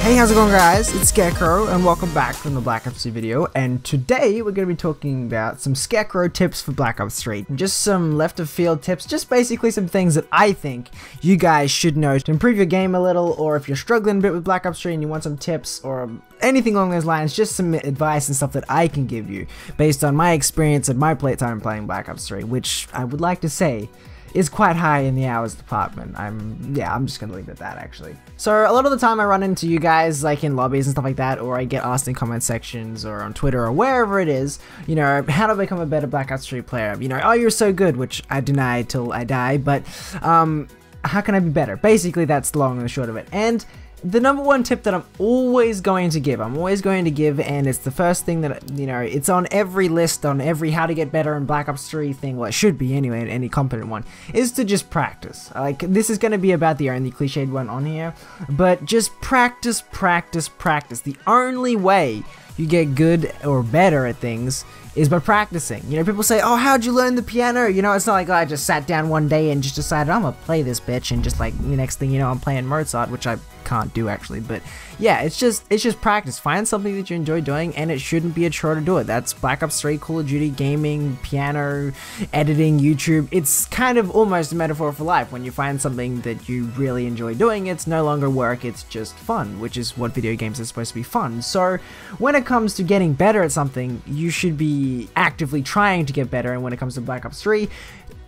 Hey, how's it going, guys? It's Scarecrow and welcome back from the Black Ops 3 video, and today we're going to be talking about some Scarecrow tips for Black Ops 3. Just some left of field tips, just basically some things that I think you guys should know to improve your game a little, or if you're struggling a bit with Black Ops 3 and you want some tips or anything along those lines, just some advice and stuff that I can give you based on my experience and my playtime playing Black Ops 3, which I would like to say is quite high in the hours department. I'm just gonna leave it at that, actually. So a lot of the time I run into you guys like in lobbies and stuff like that, or I get asked in comment sections or on Twitter or wherever it is, you know, how to become a better Black Ops 3 player. You know, oh, you're so good, which I deny till I die, but how can I be better? Basically, that's the long and the short of it. And the number one tip that I'm always going to give, and it's the first thing that, you know, it's on every list, on every how to get better in Black Ops 3 thing, well, it should be anyway, any competent one, is to just practice. Like, this is going to be about the only cliched one on here, but just practice, practice, practice. The only way you get good or better at things is by practicing. You know, people say, oh, how'd you learn the piano? You know, it's not like, oh, I just sat down one day and just decided I'm gonna play this bitch, and just like the next thing you know, I'm playing Mozart, which I can't do actually, but yeah, it's just practice. Find something that you enjoy doing, and it shouldn't be a chore to do it. That's Black Ops 3, Call of Duty, gaming, piano, editing, YouTube. It's kind of almost a metaphor for life. When you find something that you really enjoy doing, it's no longer work, it's just fun, which is what video games are supposed to be, fun. So when it comes to getting better at something, you should be actively trying to get better, and when it comes to Black Ops 3,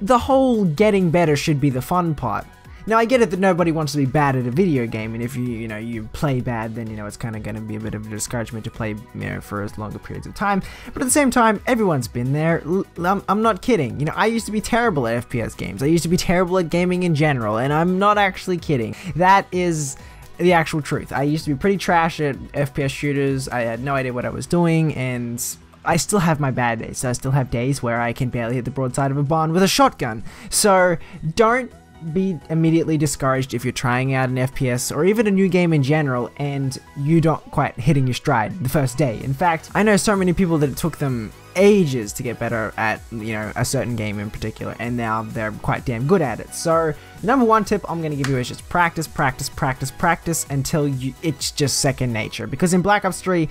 the whole getting better should be the fun part. Now, I get it that nobody wants to be bad at a video game, and if you play bad, then, you know, it's kind of going to be a bit of a discouragement to play, you know, for as longer periods of time. But at the same time, everyone's been there. I'm not kidding. You know, I used to be terrible at FPS games. I used to be terrible at gaming in general, and I'm not actually kidding. That is the actual truth. I used to be pretty trash at FPS shooters. I had no idea what I was doing, and I still have my bad days. So I still have days where I can barely hit the broadside of a barn with a shotgun. So don't be immediately discouraged if you're trying out an FPS or even a new game in general and you don't quite hitting your stride the first day. In fact, I know so many people that it took them ages to get better at, you know, a certain game in particular, and now they're quite damn good at it. So the number one tip I'm going to give you is just practice, practice, practice, practice until it's just second nature. Because in Black Ops 3,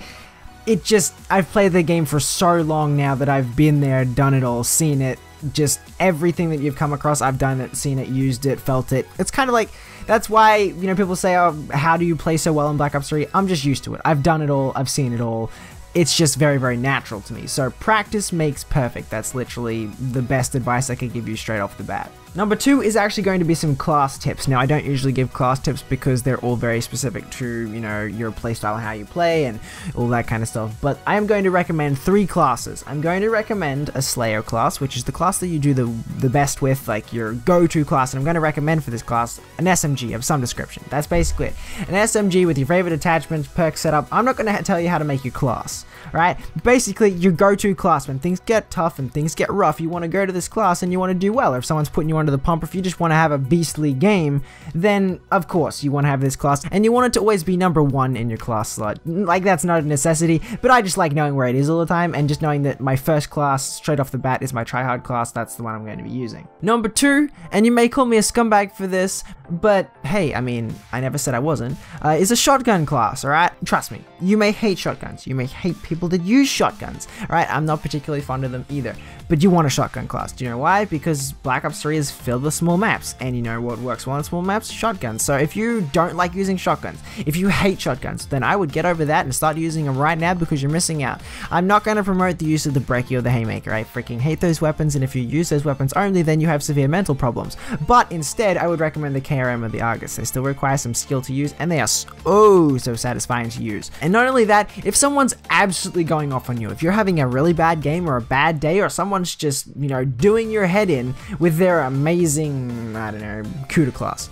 I've played the game for so long now that I've been there, done it all, seen it. Just everything that you've come across, I've done it, seen it, used it, felt it. It's kind of like, that's why, you know, people say, oh, how do you play so well in Black Ops 3? I'm just used to it. I've done it all, I've seen it all. It's just very, very natural to me. So practice makes perfect. That's literally the best advice I could give you straight off the bat. Number two is actually going to be some class tips. Now, I don't usually give class tips because they're all very specific to, you know, your playstyle and how you play and all that kind of stuff. But I am going to recommend 3 classes. I'm going to recommend a Slayer class, which is the class that you do the best with, like your go-to class. And I'm going to recommend for this class an SMG of some description. That's basically it. An SMG with your favorite attachments, perk setup. I'm not going to tell you how to make your class. Right? Basically, your go-to class. When things get tough and things get rough, you want to go to this class and you want to do well. If someone's putting you under the pump, if you just want to have a beastly game, then of course you want to have this class, and you want it to always be number 1 in your class slot. Like, that's not a necessity, but I just like knowing where it is all the time, and just knowing that my first class straight off the bat is my tryhard class. That's the one I'm going to be using. Number 2, and you may call me a scumbag for this, but hey, I mean, I never said I wasn't, is a shotgun class, alright? Trust me, you may hate shotguns, you may hate people that use shotguns, alright? I'm not particularly fond of them either, but you want a shotgun class. Do you know why? Because Black Ops 3 is filled with small maps, and you know what works well on small maps? Shotguns. So if you don't like using shotguns, if you hate shotguns, then I would get over that and start using them right now, because you're missing out. I'm not going to promote the use of the Brekkie or the Haymaker. I freaking hate those weapons, and if you use those weapons only, then you have severe mental problems. But instead, I would recommend the KRM or the Argus. They still require some skill to use, and they are so satisfying to use. And not only that, if someone's absolutely going off on you, if you're having a really bad game or a bad day, or someone's just, you know, doing your head in with their amazing, I don't know, CUDA class,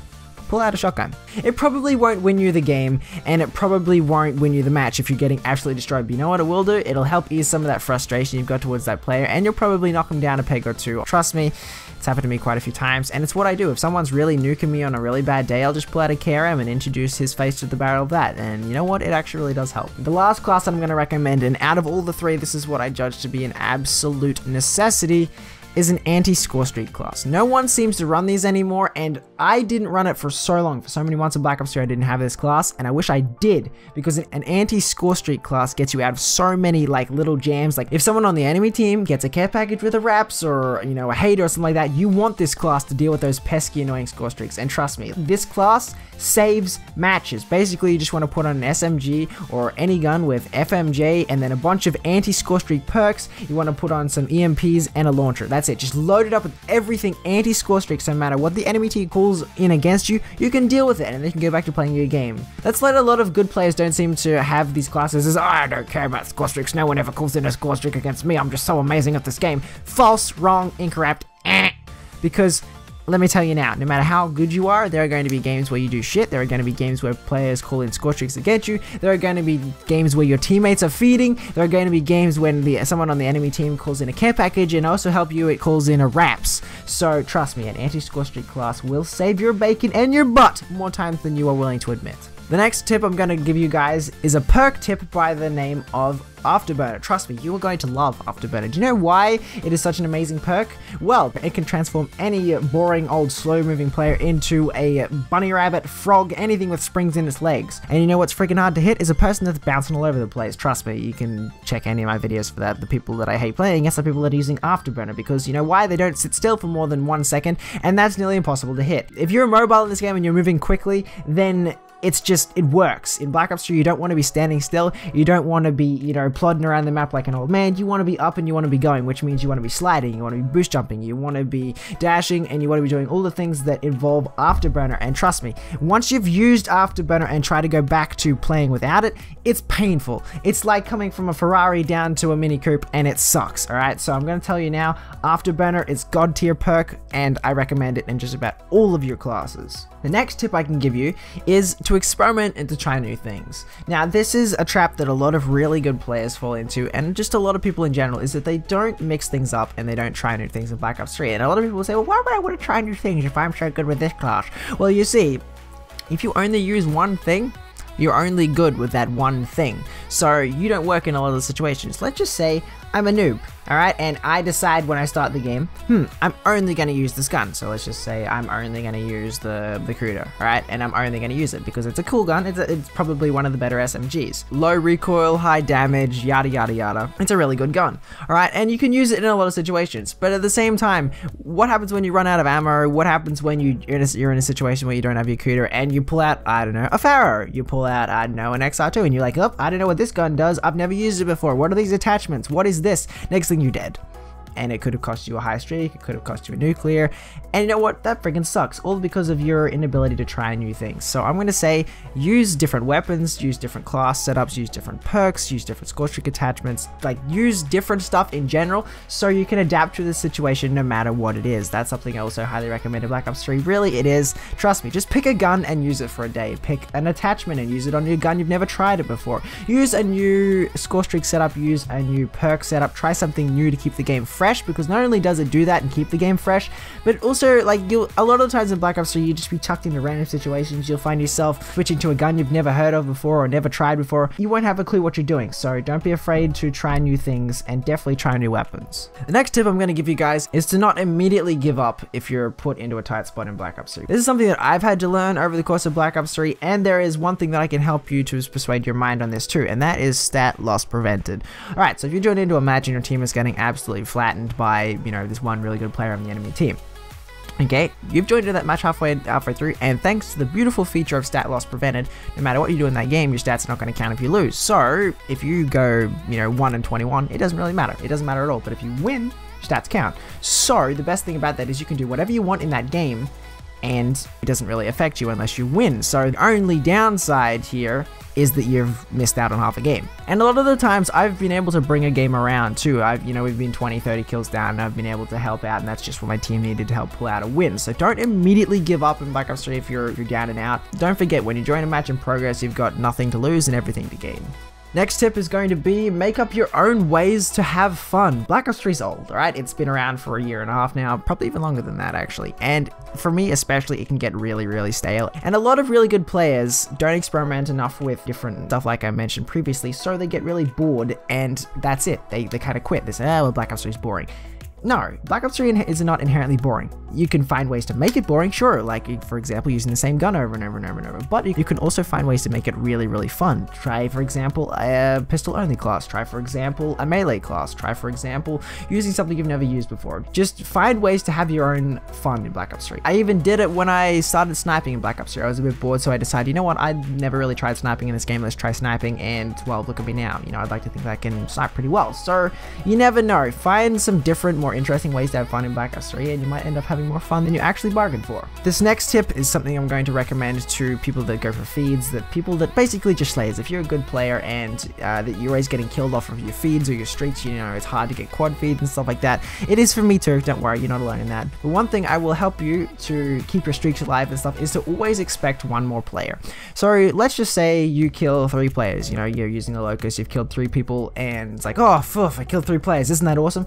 pull out a shotgun. It probably won't win you the game, and it probably won't win you the match if you're getting absolutely destroyed, but you know what it will do? It'll help ease some of that frustration you've got towards that player, and you'll probably knock them down a peg or 2. Trust me, it's happened to me quite a few times, and it's what I do. If someone's really nuking me on a really bad day, I'll just pull out a KRM and introduce his face to the barrel of that, and you know what? It actually really does help. The last class I'm going to recommend, and out of all the 3, this is what I judge to be an absolute necessity, is an anti-score streak class. No one seems to run these anymore, and I didn't run it for so long. For so many months in Black Ops 3, I didn't have this class, and I wish I did, because an anti-score streak class gets you out of so many like little jams. Like if someone on the enemy team gets a care package with a wraps or, you know, a hater or something like that, you want this class to deal with those pesky annoying score streaks. And trust me, this class saves matches. Basically, you just want to put on an SMG or any gun with FMJ and then a bunch of anti-score streak perks. You want to put on some EMPs and a launcher. That's it. Just load it up with everything anti-score streaks. No matter what the enemy team calls in against you, you can deal with it and then you can go back to playing your game. That's why a lot of good players don't seem to have these classes as, oh, I don't care about score streaks. No one ever calls in a score streak against me. I'm just so amazing at this game. False, wrong, incorrect. Because let me tell you now, no matter how good you are, there are going to be games where you do shit. There are going to be games where players call in score streaks against you. There are going to be games where your teammates are feeding. There are going to be games when someone on the enemy team calls in a care package, and also help you, it calls in a wraps. So trust me, an anti-score streak class will save your bacon and your butt more times than you are willing to admit. The next tip I'm going to give you guys is a perk tip by the name of Afterburner. Trust me, you are going to love Afterburner. Do you know why it is such an amazing perk? Well, it can transform any boring old slow moving player into a bunny rabbit, frog, anything with springs in its legs. And you know what's freaking hard to hit is a person that's bouncing all over the place. Trust me, you can check any of my videos for that. The people that I hate playing against are people that are using Afterburner, because you know why? They don't sit still for more than 1 second, and that's nearly impossible to hit. If you're mobile in this game and you're moving quickly, then it works. In Black Ops 3, you don't want to be standing still. You don't want to be, you know, plodding around the map like an old man. You want to be up and you want to be going, which means you want to be sliding, you want to be boost jumping, you want to be dashing, and you want to be doing all the things that involve Afterburner. And trust me, once you've used Afterburner and try to go back to playing without it, it's painful. It's like coming from a Ferrari down to a Mini Coupe, and it sucks, alright? So I'm going to tell you now, Afterburner is god tier perk, and I recommend it in just about all of your classes. The next tip I can give you is to experiment and to try new things. Now, this is a trap that a lot of really good players fall into, and just a lot of people in general, is that they don't mix things up and they don't try new things in Black Ops 3. And a lot of people say, well, why would I want to try new things if I'm so good with this class? Well, you see, if you only use one thing, you're only good with that one thing. So you don't work in a lot of the situations. Let's just say I'm a noob, alright, and I decide when I start the game, I'm only going to use this gun. So let's just say I'm only going to use the Skrindo, alright, and I'm only going to use it because it's a cool gun. It's probably one of the better SMGs. Low recoil, high damage, yada yada yada. It's a really good gun, alright, and you can use it in a lot of situations. But at the same time, what happens when you run out of ammo? What happens when you're in a situation where you don't have your Skrindo and you pull out, I don't know, a Pharaoh? You pull out, I don't know, an XR2, and you're like, oh, I don't know what this gun does. I've never used it before. What are these attachments? What is this? Next thing, you're dead. And it could have cost you a high streak, it could have cost you a nuclear, and you know what, that freaking sucks, all because of your inability to try new things. So I'm going to say, use different weapons, use different class setups, use different perks, use different score streak attachments, like use different stuff in general, so you can adapt to the situation no matter what it is. That's something I also highly recommend in Black Ops 3, really it is. Trust me, just pick a gun and use it for a day, pick an attachment and use it on your gun, you've never tried it before, use a new score streak setup, use a new perk setup, try something new to keep the game fresh, because not only does it do that and keep the game fresh, but also, like, a lot of the times in Black Ops 3, you just be tucked into random situations. You'll find yourself switching to a gun you've never heard of before or never tried before. You won't have a clue what you're doing, so don't be afraid to try new things and definitely try new weapons. The next tip I'm going to give you guys is to not immediately give up if you're put into a tight spot in Black Ops 3. This is something that I've had to learn over the course of Black Ops 3, and there is one thing that I can help you to persuade your mind on this too, and that is stat loss prevented. Alright, so if you're joined into a match and your team is getting absolutely flattened by, you know, this one really good player on the enemy team. Okay, you've joined into that match halfway through, and thanks to the beautiful feature of stat loss prevented, no matter what you do in that game, your stats are not going to count if you lose. So if you go, you know, 1-21, it doesn't really matter. It doesn't matter at all. But if you win, stats count. So the best thing about that is you can do whatever you want in that game, and it doesn't really affect you unless you win. So the only downside here is that you've missed out on half a game. And a lot of the times I've been able to bring a game around too. We've been 20-30 kills down and I've been able to help out, and that's just what my team needed to help pull out a win. So don't immediately give up in Black Ops 3 if you're down and out. Don't forget, when you join a match in progress, you've got nothing to lose and everything to gain. Next tip is going to be, make up your own ways to have fun. Black Ops 3 is old, alright? It's been around for 1.5 years now, probably even longer than that actually. And for me especially, it can get really, really stale. And a lot of really good players don't experiment enough with different stuff like I mentioned previously, so they get really bored and that's it. They kind of quit. They say, oh, well, Black Ops 3 is boring. No, Black Ops 3 is not inherently boring. You can find ways to make it boring, sure, like for example using the same gun over and over and over and over, but you can also find ways to make it really, really fun. Try for example a pistol only class, try for example a melee class, try for example using something you've never used before. Just find ways to have your own fun in Black Ops 3. I even did it when I started sniping in Black Ops 3. I was a bit bored, so I decided, you know what, I'd never really tried sniping in this game, let's try sniping, and well, look at me now. You know, I'd like to think that I can snipe pretty well, so you never know. Find some different, more interesting ways to have fun in Black Ops 3 and you might end up having more fun than you actually bargained for. This next tip is something I'm going to recommend to people that go for feeds, that people that basically just slayers. If you're a good player and that you're always getting killed off of your feeds or your streaks, you know, it's hard to get quad feeds and stuff like that. It is for me too, don't worry, you're not alone in that. But one thing I will help you to keep your streaks alive and stuff is to always expect one more player. So let's just say you kill 3 players, you know, you're using the locust, you've killed 3 people and it's like, oh, poof, I killed 3 players, isn't that awesome?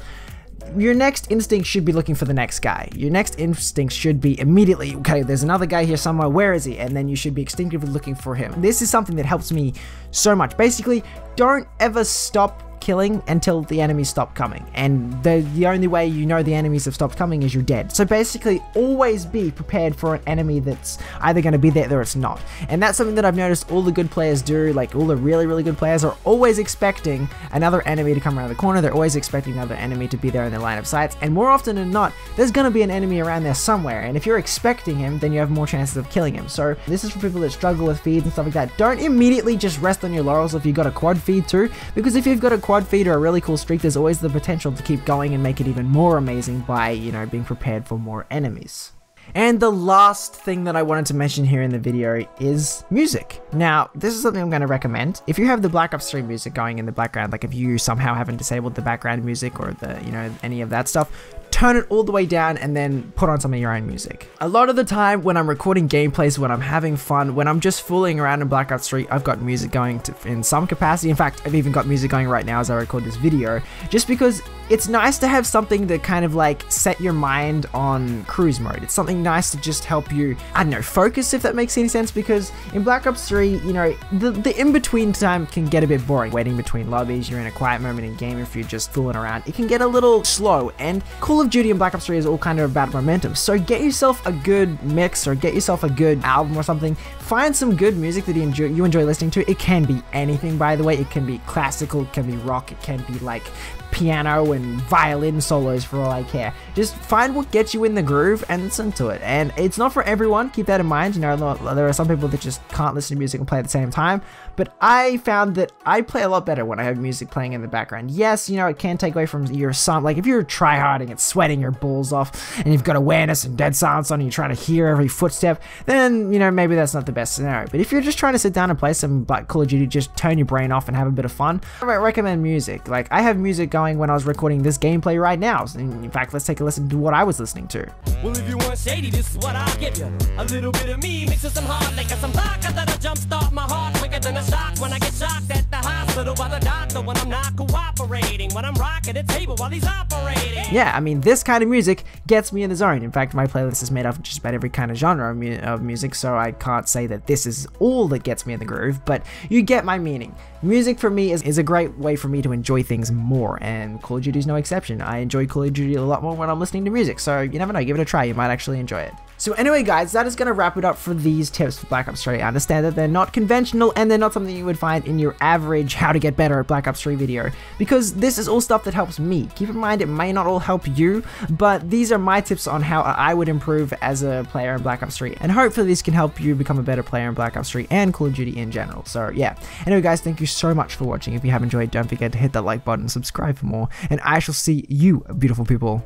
Your next instinct should be looking for the next guy. Your next instinct should be immediately, okay, there's another guy here somewhere, where is he? And then you should be instinctively looking for him. This is something that helps me so much. Basically, don't ever stop killing until the enemies stop coming, and the only way you know the enemies have stopped coming is you're dead. So basically always be prepared for an enemy that's either going to be there or it's not, and that's something that I've noticed all the good players do. Like all the really good players are always expecting another enemy to come around the corner, they're always expecting another enemy to be there in their line of sights, and more often than not there's going to be an enemy around there somewhere, and if you're expecting him then you have more chances of killing him. So this is for people that struggle with feeds and stuff like that. Don't immediately just rest on your laurels if you've got a quad feed too, because if you've got a quad feed or a really cool streak, there's always the potential to keep going and make it even more amazing by, you know, being prepared for more enemies. And the last thing that I wanted to mention here in the video is music. Now, this is something I'm going to recommend. If you have the Black Ops 3 music going in the background, like if you somehow haven't disabled the background music or the, you know, any of that stuff, turn it all the way down and then put on some of your own music. A lot of the time when I'm recording gameplays, when I'm having fun, when I'm just fooling around in Black Ops 3, I've got music going in some capacity. In fact, I've even got music going right now as I record this video, just because it's nice to have something to kind of like set your mind on cruise mode. It's something nice to just help you, I don't know, focus, if that makes any sense, because in Black Ops 3, you know, the in-between time can get a bit boring. Waiting between lobbies, you're in a quiet moment in game, if you're just fooling around, it can get a little slow, and Call of Duty and Black Ops 3 is all kind of about momentum. So get yourself a good mix or get yourself a good album or something. Find some good music that you enjoy listening to. It can be anything, by the way. It can be classical, it can be rock, it can be like piano and violin solos for all I care. Just find what gets you in the groove and listen to it. And it's not for everyone, keep that in mind. You know, there are some people that just can't listen to music and play at the same time, but I found that I play a lot better when I have music playing in the background. Yes, you know, it can take away from your sound. Like if you're tryharding and sweating your balls off and you've got awareness and dead silence on and you're trying to hear every footstep, then, you know, maybe that's not the best scenario. But if you're just trying to sit down and play some Call of Duty, just turn your brain off and have a bit of fun, I might recommend music. Like I have music going when I was recording this gameplay right now. In fact, let's take a listen to what I was listening to. Well, if you want shady, this is what I'll give you. A little bit of me mixed with some hard liquor, some vodka that'll jumpstart my heart quicker than a shock when I get shocked at the hospital by the doctor when I'm not cooperating, when I'm rocking the table while he's operating. Yeah, I mean, this kind of music gets me in the zone. In fact, my playlist is made up of just about every kind of genre of music, so I can't say that this is all that gets me in the groove, but you get my meaning. Music for me is a great way for me to enjoy things more, and Call of Duty is no exception. I enjoy Call of Duty a lot more when I'm listening to music, so you never know, give it a try, you might actually enjoy it. So anyway guys, that is going to wrap it up for these tips for Black Ops 3. I understand that they're not conventional and they're not something you would find in your average how to get better at Black Ops 3 video, because this is all stuff that helps me. Keep in mind it may not all help you, but these are my tips on how I would improve as a player in Black Ops 3, and hopefully these can help you become a better player in Black Ops 3 and Call of Duty in general. So yeah, anyway guys, thank you so much for watching. If you have enjoyed, don't forget to hit that like button, subscribe for more, and I shall see you beautiful people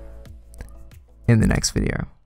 in the next video.